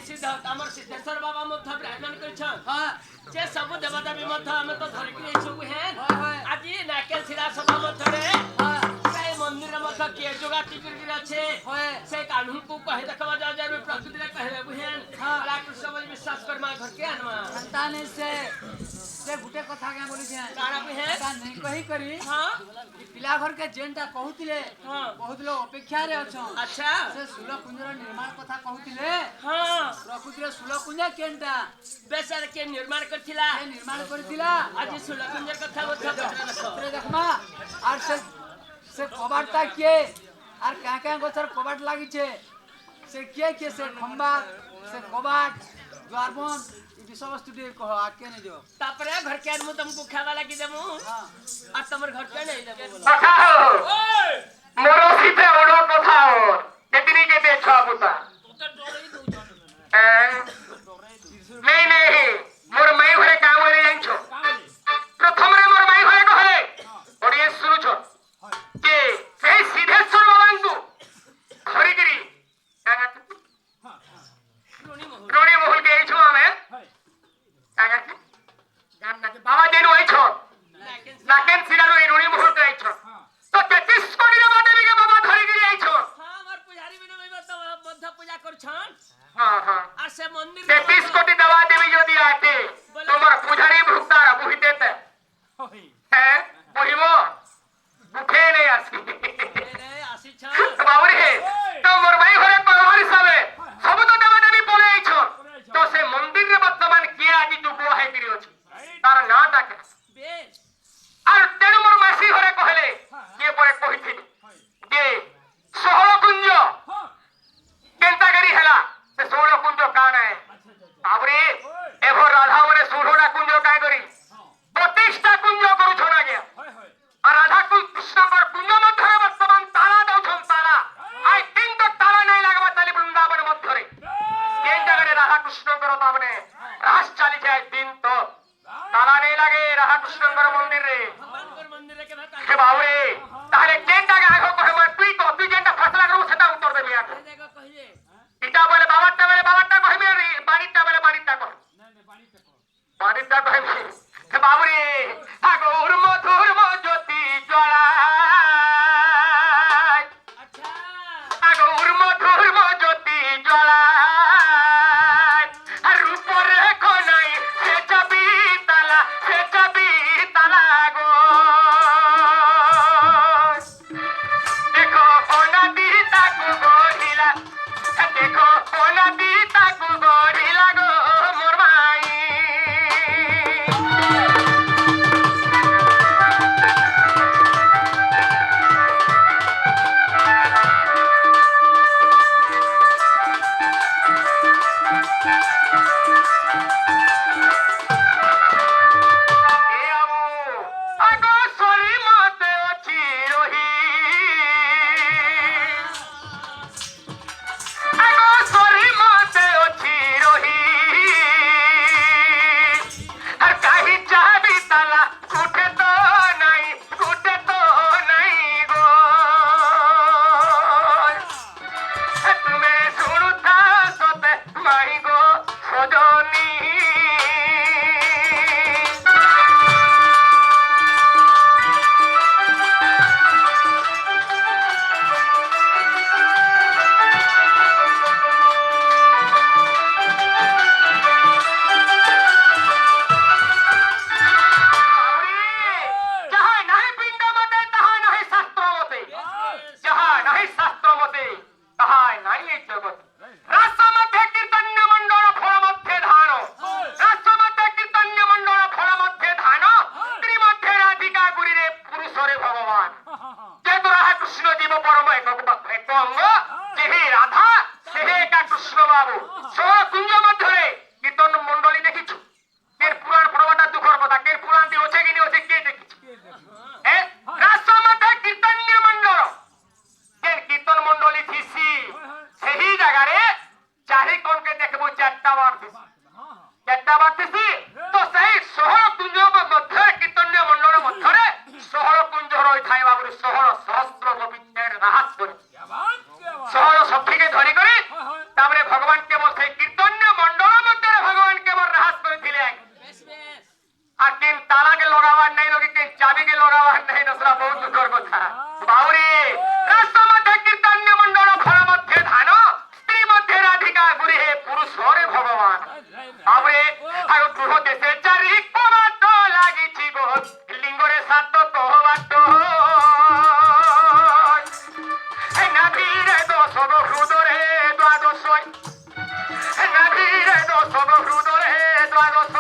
सिद्ध हमर सिद्धेश्वर बाबा मध्य ब्राह्मण करछन हां जे सब देवता भी मध्य हम तो धरि के सब हैं हां आज नाके सिरा सभा मध्य रे हां से मंदिर मध्य के जोगा टिकर गिर আছে होय से कान्हू को कहे देखवा जा जा प्रकृति रे कहे बुहेन हां कृष्ण में विश्वास कर मा घर के आनवा संतान से गुटे कथा क्या बोली छे काना बुहेन का नहीं कही करी हां ई पिला घर के जेनटा कहउतिले हां बहुत लोग अपेक्षा रे अछो अच्छा से सुल कुंजर निर्माण कथा कहउतिले हां प्रकृति रे सुल कुंज केनटा बेसर के निर्माण करथिला से निर्माण करथिला आज सुलकुंजर कथा मध्य पत्र देखमा और से कबाटटा के और का गोचर कबाट लागी छे से के से खंबा से कबाट द्वारबंद ई विषय वस्तु दे कह आके नहीं जो तापरे घर के आदमी तुमको खावा लगी देमु हां आ तमर घर के नहीं देमु কথা ওই মোর সিতে ওড়ো কথা ওর কেতনি কে বেছা বুতা नहीं नहीं मोर माई घरे काम रे जाइछो प्रथम रे मोर माई घरे कहे ओडिए सुनुछो के से सिद्धेश्वर बाबांकु घरी गिरी रोणी मोहल के आइछो हमें कागा जान ना बाबा देनु आइछो नाकेन सिरारो ए रोणी मोहल के आइछो तो 33 कोटी रे बाटे के बाबा घरी गिरी आइछो हां हमर पुजारी बिना मैं तो मध्य पूजा करछन हां हां आ से मंदिर 33 कोटी दवा देवी যদি आते তোমার পূজারি ভুক্তারা বুঝি দেতে হ্যাঁ বুঝিব মুখে নেই আসি रे आसी छ বাবুরে তোমার ভাই ঘরে পাওয়ার হিসাবে সব তো দেবা দেবী পড়ে আইছো তো সে মন্দিরে বর্তমান কে আজি যুব হই করি আছে তার নাটা কে बेस আর তেনু মোর মাসি ঘরে কহলে কে পরে কহিছিলি যে ষোলকুঞ্জ কেন্তাগিরি হেলা সে ষোলকুঞ্জ কানা है বাবুরে এভর রাধা মনে 16টা কুঞ্জ কাই করি 32টা কুঞ্জ করুছ না গে আর রাধা কৃষ্ণর কুঞ্জ মধ্যে বর্তমান তারা দউছন তারা আই থিংক তো তারা নাই লাগবা তালি বৃন্দাবন মধ্যে কেন জায়গায় রাধা কৃষ্ণর তামনে রাস চালি যায় দিন তো তারা নাই লাগে রাধা কৃষ্ণর মন্দির রে भगवान कर मंदिर के भाता হে বাবুরে তাহলে কেন জায়গায় আগো কহে মই তুই তো তুই যেটা ফসলা করু সেটা উত্তর দেবি আগে देखो कहिए এটা বলে বাবারটা কহিবি আর বাড়িটা বলে বাড়িটা কহ বাড়িটা কহিবি হে বাবুরে আগোর মধুর জ্যোতি জ্বলাই अच्छा আগোর মধুর জ্যোতি জ্বলাই আর রূপরে কোনাই সে চাবি তালা গো দেখো কোনা দি তাকু গড়িলা দেখো কোনা দি তাকু গড়িলা গো মোর মাই এ আমু আগো সরি মতে অছি রহি আগো সরি মতে অছি রহি আর কাহি চাবি তালা কুঠে তো নাই গো তুমি শুনুথা সতে মাই গো সজনী যাহা নাহি পিণ্ড মতে তাহা নাহি শাস্ত্র মতে যাহা নাহি শাস্ত্র মতে তাহা নাই এই জগৎ রাষ্ট্র মধ্যে কীর্তন্য মণ্ডল ফল মধ্যে ধান রাষ্ট্র মধ্যে কীর্তন্য মণ্ডল ফল মধ্যে ধান স্ত্রী মধ্যে রাধিকা গুরিরে পুরুষরে ভগবান যেহেতু রাধা কৃষ্ণ জীব পরম এক অঙ্গ যেহে রাধা সেহে একা কৃষ্ণ বাবু ষোল কুঞ্জ মধ্যে কীর্তন মণ্ডলী দেখিছু এর পুরাণ পড়বাটা দুঃখর কথা কে পুরাণ দিয়ে আছে কি নি আছে কে দেখিছু রাষ্ট্র মধ্যে কীর্তন্য মণ্ডল কীর্তন মণ্ডলী থিসি সেই জায়গায় চারি কোনকে দেখবো 4টা বার থিসি 4টা বার থিসি তো সেই 16 কুঞ্জ মধ্যে কীর্তন্য মণ্ডল মধ্যে 16 কুঞ্জ রই থাই বাবুরে 16 সহস্র গোবিন্দের রাহাস করে 16 সখীকে ধরি করে তারপরে ভগবান কেবল সেই পুরুষ হরে ভগবান আবে আগ গৃহ দেশে চারি কবাট লাগিছি গো লিঙ্গরে সাত কবাট নাভিরে দশ হৃদরে দ্বাদশ নাভিরে দশ হৃদরে দ্বাদশ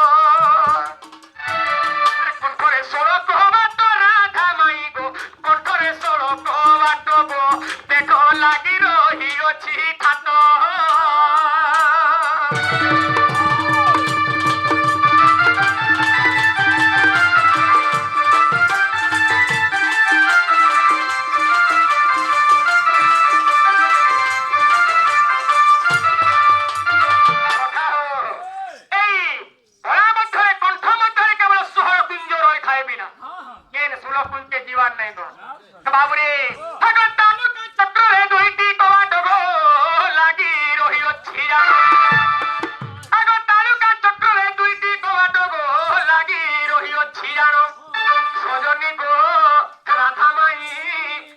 কণ্ঠরে ষোল কবাট রাধা মাই গো কণ্ঠরে ষোল কবাট গো দেখ লাগি রহিଅছি ঠাট বাবুরে চক্রে দুইটি কবাট গো লাগি রহিଅছি আগ তালুকা চক্রে দুইটি কবাট গো লাগি রহিଅছি জানো সজনী গো রাধা মাই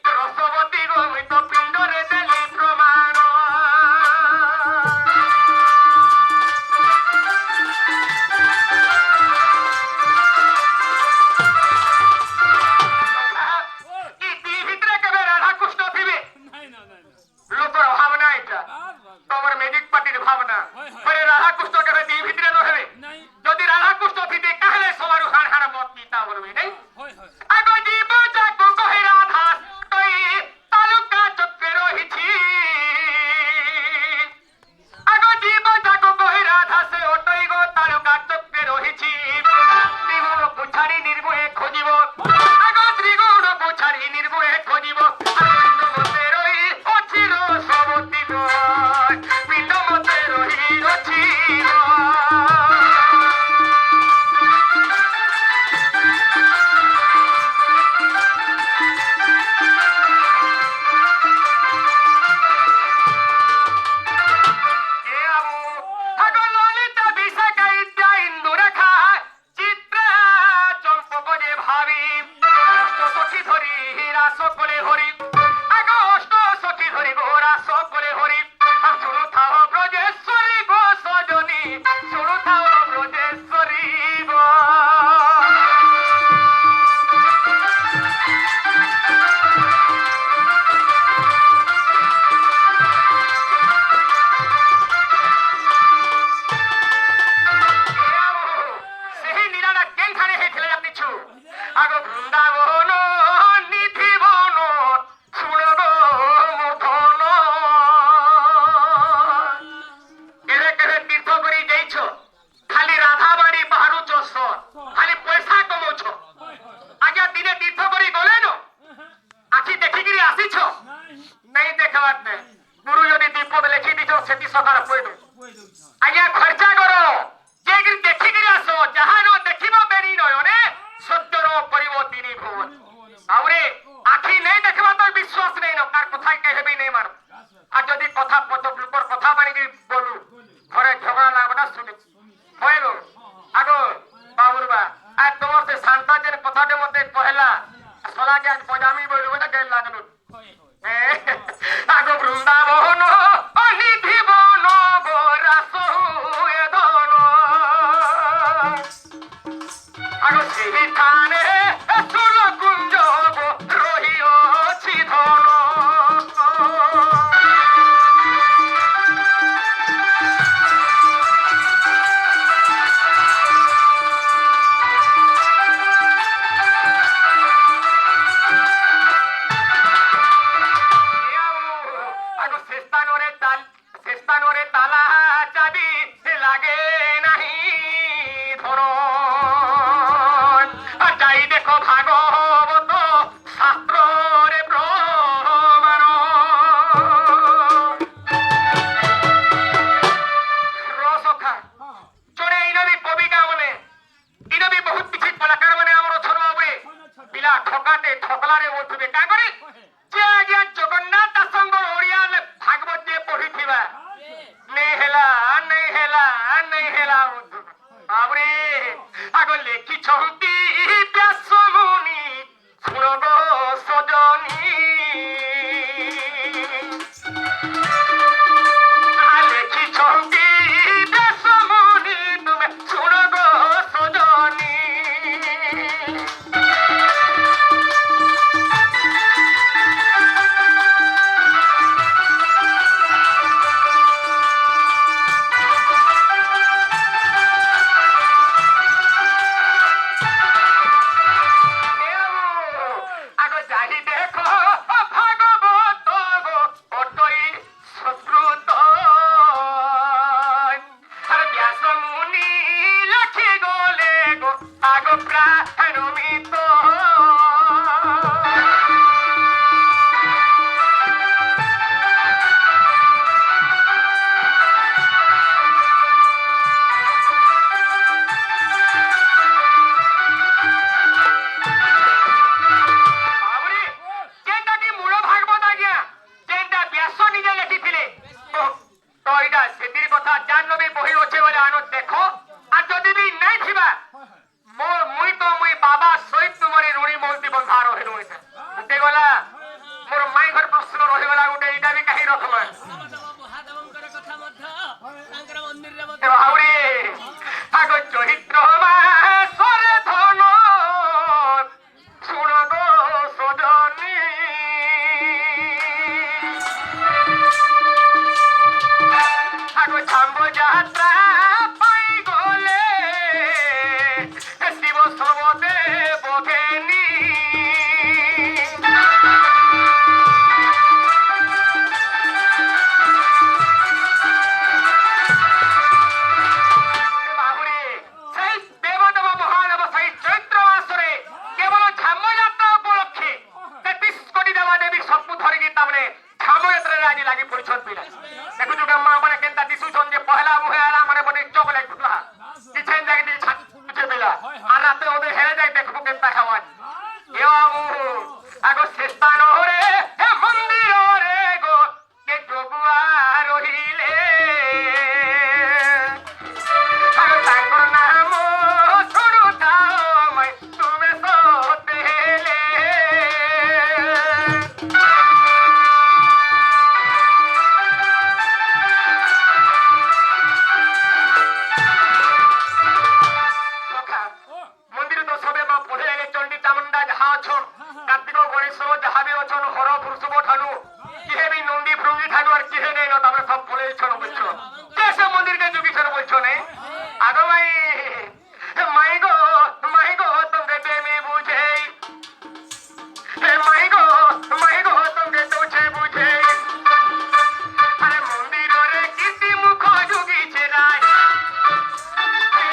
রসবতী গো তো পিণ্ডরে দেলি প্রমাণ লোকের ভাবনা এটা তোমার ম্যাজিক পার্টির ভাবনা বলে রাধা কৃষ্ণ কেবে দি ভিতরে রহবে যদি রাধা কৃষ্ণ থিতে কাহলে সবার হাড় হাড় মত পিতা বলবে নাই আগ জীব যাক কহে রাধা তুই তালুকা চক্রে রহিছি আগ জীব যাক কহে রাধা সে ওটই গো তালুকা চক্রে রহিছি ত্রিগুণ পুছারি নির্ময়ে খোঁজিব আগ ত্রিগুণ পুছারি নির্ময়ে খোঁজিব পিণ্ড মতে রহিଅছি ললিতা বিশাখা ইত্যা ইন্দুরেখা চিত্রা চম্পক যে ভাবি সখী ধরি হীরা সকলে হরি আগষ্ট সখী ধরি গোরা সকলে হরি শুরু থাও ব্রজেশ্বরী গো সজনী শুরু থাও ব্রজেশ্বরী গো ସେହି ନୀଳାଟା କେଉଁଠାରେ ହେଇଥିଲେ ଜାଣିଛୁ ଆଗ ବୃନ୍ଦାବନ ନିଧିବନ ଶୁଣ ଗো ମୂର୍ଧନ କେବେ କେବେ ତୀର୍ଥ କରି ଯାଇଛ ଖାଲି ରାଧାବାড়ি ବାହାରୁଛ ଖାଲି ପଇସା କମଉଛ ଆଜ୍ଞା ଦିନେ ତୀର୍ଥ କରି ଗଲେନ ଆଖି ଦେଖିକିରି ଆସିଛ ନାଇଁ ଦେଖବାର ନାଇଁ ଗୁରୁ ଯଦି ବିପଦ ଲେଖି ଦେଇଛ ସେଠି ସକାଳ କହିଦଉ ଆଜ୍ଞା ଖର୍ଚ୍ଚା କର ଯାଇକିରି ଦେଖିକିରି ଆସ ଯାହା ନ ଦେଖିବ ବେରି ନୟନେ ସତ୍ୟର କରିବ ତିନି ଭୁବନ ଆଉରେ ଆଖି ନେଇ ଦେଖିବା ତ ବିଶ୍ୱାସ ନେଇ ନ କାর কথা কেহেবি নেই মার আর যদি কথা পচ লোকর কথা বানিকি বলু ঘরে ঝগড়া লাগবে শুনেছি হইল আগ বাবুরবা আর তোমার সে শান্তা যে কথাটা মতে কহেলা সলাকে আজ পজামি বলু ওটা গেল লাগলো আগ বৃন্দাবন নিধিবন গো রাস হুয়ে ধন আগ সেই থানে চুল কুঞ্জ গো রহিଅছি ধন আগ সে স্থানরে তালা চাবি লাগে নাহি ধর যাই দেখো ভাগবত শাস্ত্রে প্রমাণ রসখা জনে ইনবি কবিতা মানে ইনবি বহুত কিছু কলাকার মানে আমার ছড়া উপরে পিলা ঠকাতে ঠকলারে বলবে কা করে যে আজ্ঞা জগন্নাথ দাসঙ্গ ওড়িয়া ভাগবত যে পড়িথিবা নেই হেলা নেই হেলা নেই হেলা বাবরে আগ লেখিছন্তি ব্যাস মুনি শুণ গো সজনী লেখিছন্তি বেদির কথা জানবি বহি অছে বলে আনো দেখো আর যদি বি নাই থিবা মুই বাবা সহিত তোমার রুড়ি মন্ত্রী বন্ধা রহি রইছে উঠে গলা মোর মাই ঘর প্রশ্ন রহি গলা উঠে এটা বি কাহি রকম মহাদেবଙ୍କର କଥା ମଧ୍ୟ ତାଙ୍କର ମନ୍ଦିରରେ ମଧ୍ୟ বাউরি আগ চরিত্র সরে ধন শুণ গো সজনী আগ ছাম্ব যাত্রা পাই গলে শিব সবদে বধেনি বাহুরে সেই দেবদেব মহাদেব সেই চৈত্র মাসরে কেবল ঝাম্ব যাত্রা উপলক্ষে 33 কোটি দেবা দেবী সবু ধরিকি তামনে ঝাম্ব যাত্রারে আজ লাগি পড়িছন পিলা দেখুছু কে মা মানে কেনতা দিছুছন যে পহলা মুহেলা মানে বডি চকলেট গুলা কিছেন জায়গা দিয়ে ছাত উঠে পিলা আর রাতে ওদের হেরে যায় দেখবো কেনতা খাওয়ান এ বাবু আগো শেষস্থান হরে হে মন্দির রে গো কে জগুয়া রহিলে আগো তাঙ্কর নাম শুরু থাও মাই তুমি সতেলে সখা মন্দির তো সবে মা পড়ে গেলে চণ্ডী চামুন্ডা যাহা অছন কার্তিক গণেশ্বর যাহা বি অছন হর বৃষভ ঠানু কিহে বি নন্দী ভৃঙ্গি ঠানু আর কিহে নেই ন তারপরে সব বলেইছন বলছো কে সে মন্দিরকে যুগিছন বলছো নে আগো মাই গো তোমকে প্রেমে বুঝেই মাই গো তোমকে তোছে বুঝেই আরে মন্দিরে কীর্তি মুখ যুগিছে রাই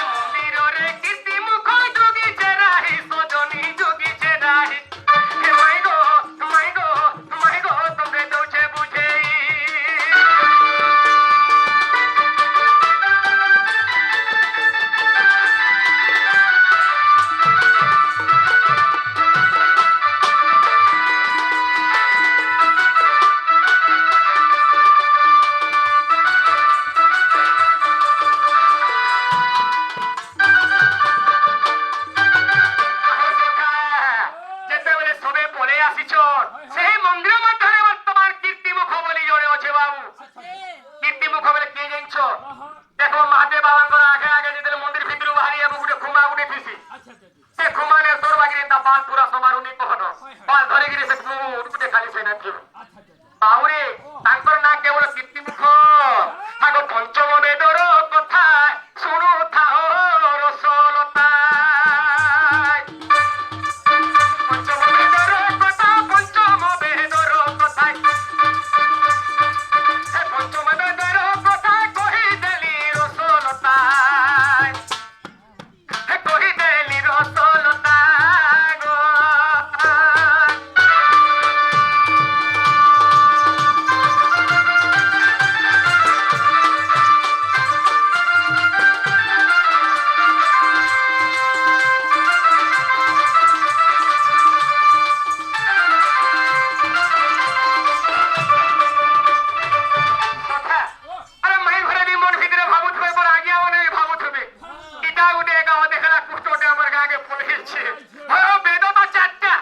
মন্দিরে কীর্তি মুখ যুগিছে রাই সজনী যুগিছে রাই মাই গো তোমকে তোছে বুঝেই যেତେବେଳେ সবে পলে আসিছ সেই মন্দির মধ্যে বর্তমান কীর্তি মুখ বলি জড়ে আছে বাবু কীর্তি মুখ বলে কে জানছ দেখো মহাদেব বাবাঙ্কর আগে আগে যেতেলে মন্দির ভিতরু বাহারি এবং গুটে খুমা গুটে থিসি সে খুমানে তোর বাগিরে তা বাল পুরা সমারুনি কহন বাল ধরে গিরে সে গুটে খালি সে নাকি বাউরে তাঙ্কর না কেবল কীর্তি মুখ আগো পঞ্চম বেদর কথা শুনু থাও রসলতা পঞ্চম বেদর কথা পঞ্চম বেদর কথায় পঞ্চম বেদর কথা কহি দেলি রসলতায় কহি দেলি রসলতা গো কথা আরে মাই ঘরে বি মন ভিতরে ভাবুথবে পর আগিয়া মনে ভাবুথবে ইটা গুটে একা দেখলা কুষ্টতে আমার গাগে পড়েছে হয় বেদ তো চারটা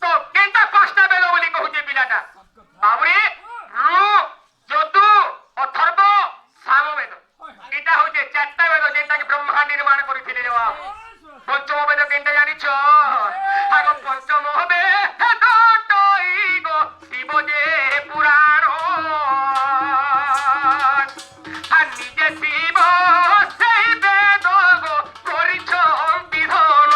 তো কেনটা পাঁচটা বেদ বলি কহুছে পিলাটা বাবুরে রূপ যদু অথর্ব সামবেদ এটা হচ্ছে চারটা বেদ যেটা কি ব্রহ্মা নির্মাণ করেছিল দেওয়া পঞ্চম বেদ কেনটা জানিছ আগ পঞ্চম হবে দটই গো শিব যে পুরাণ আর নিজে শিব সেই বেদ গো করিছ বিধান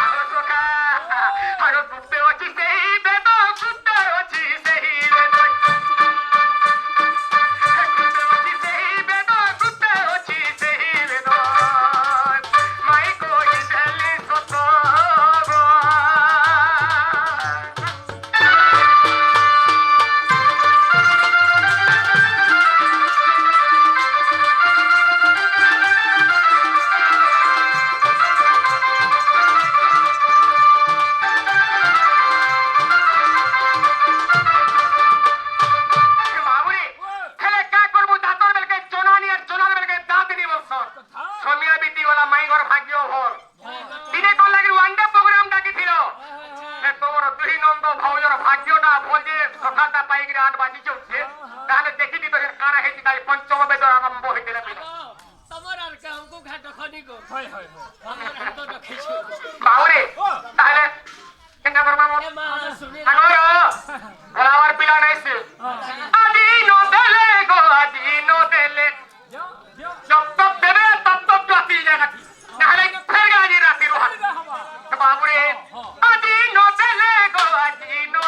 আগো সখা আগো ডুববে হইতেলে পিলা তোমার আর কে हमको ঘাট খনি গো হয় হয় হয় আমার হাত দেখিছো বাউরে তাহলে কেন করবা মো এ মা শুনি আগো ভোলাওয়ার পিলা নাইছে আজি নো দেলে গো আজি নো দেলে যাও যাও जब तक देवे तब तक जाती जाएगा नाले फिर गाजी राती रोहा হাবা बाबूरे आजी नो देले गो आजी नो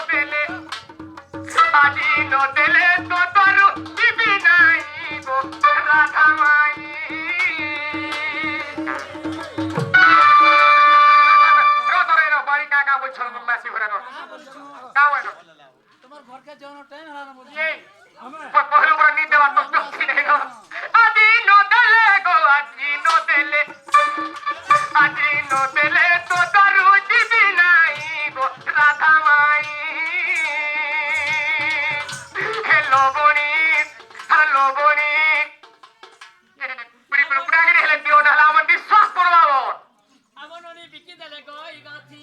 देले तो तोरू जीवी नहीं गो राधा माई रो तो रे रो बारी का बोल छल मासी भरे रो का वानो তোমার ঘরকে যাওয়ার টাইম হলো না বলছি ये আমি पहले पूरा नींद देवा तो चौकी नहीं गो आजी नो देले गो आजी नो देले तो तोरू जीवी नहीं गो राधा माई हेलो बोनी पुरी पुरी पुरागिरी हेले दियो ना लामन विश्वास करवाओ আমার ননি বিকি দেলে গো ই গাথি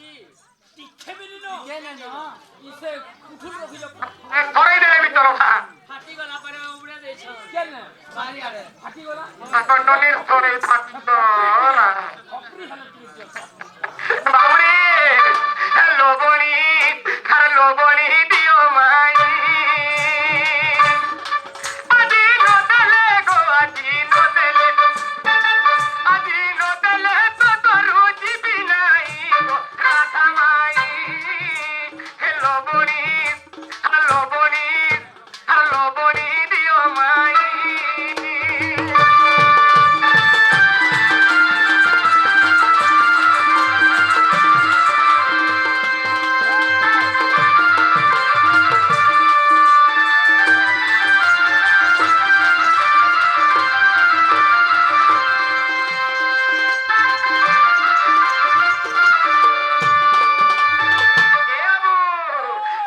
টিকে মিলিনো কে নেন ইসে কুঠুর রখিল ধরে দেলে ভিতর খা ফাটি গলা পরে উড়ে দেছ কেন বাড়ি আরে ফাটি গলা কন্ট্রোলের ধরে থাকিত না অপ্রি হালত দিছে বাবুরে হেলো বনি দিও মাই আজি নো দেলে গো আজি নো দেলে তো তরু জীবি নাই গো রাধা মাই হেলো বনি দিও মাই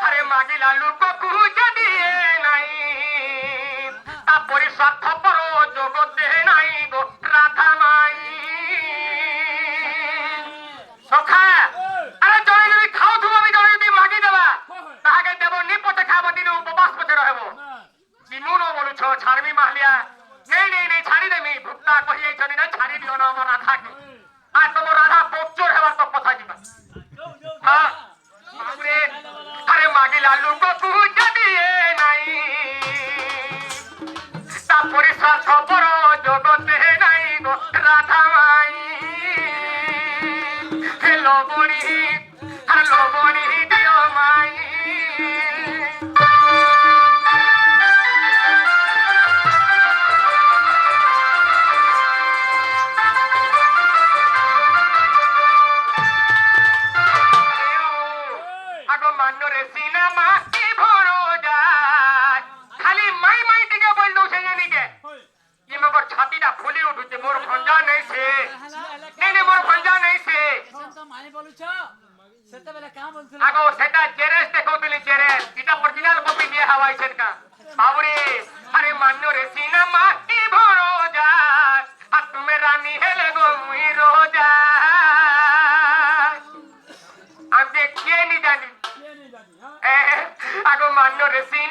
আরে মাগিলা লোক কুজে দিয়ে নাই তারপরে স্বার্থপর জগতে নাই গো রাধা মাই সখা আরে জনে যদি খাও তুমি আমি জনে যদি মাগি দেবা তাহাকে দেব নিপতে খাব দিনে উপবাস পথে রহব জিমুনো বলুছ ছাড়বি মাহলিয়া নেই ছাড়ি দেমি ভুক্তা কহি যাইছনি না ছাড়ি দিও না আমার রাধাকে আর তোমার রাধা বচ্চর হেবার তো কথা দিবা হ্যাঁ বাবুরে আরে মাগিলা লোক কুজে দিয়ে নাই তারপরে স্বার্থপর জগতে নাই গো রাধা মাই হেলো বনি দিও মাই আগো মান্নরে সিনেমা কি ভরো যায় খালি মাই টিকে বল দউ সে জানিকে হয় ইমগর ছাতিটা ফুলি উঠুছে মোর ভঞ্জা নাই সে নেই মোর ভঞ্জা নাই সে তো মানি বলুছ সেতেবেলে কাম বলছিল আগো সেটা জেরেস দেখৌতলি জেরেস এটা অরিজিনাল কপি নিয়ে হাওয়াইছেন কা বাবুরে আরে মান্নরে সিনেমা কি ভরো যায় আর তুমি রানী হেলে গো মুই রোজা আমি দেখিয়ে নি জানি কে নি জানি হ্যাঁ আগো মান্নরে সিনেমা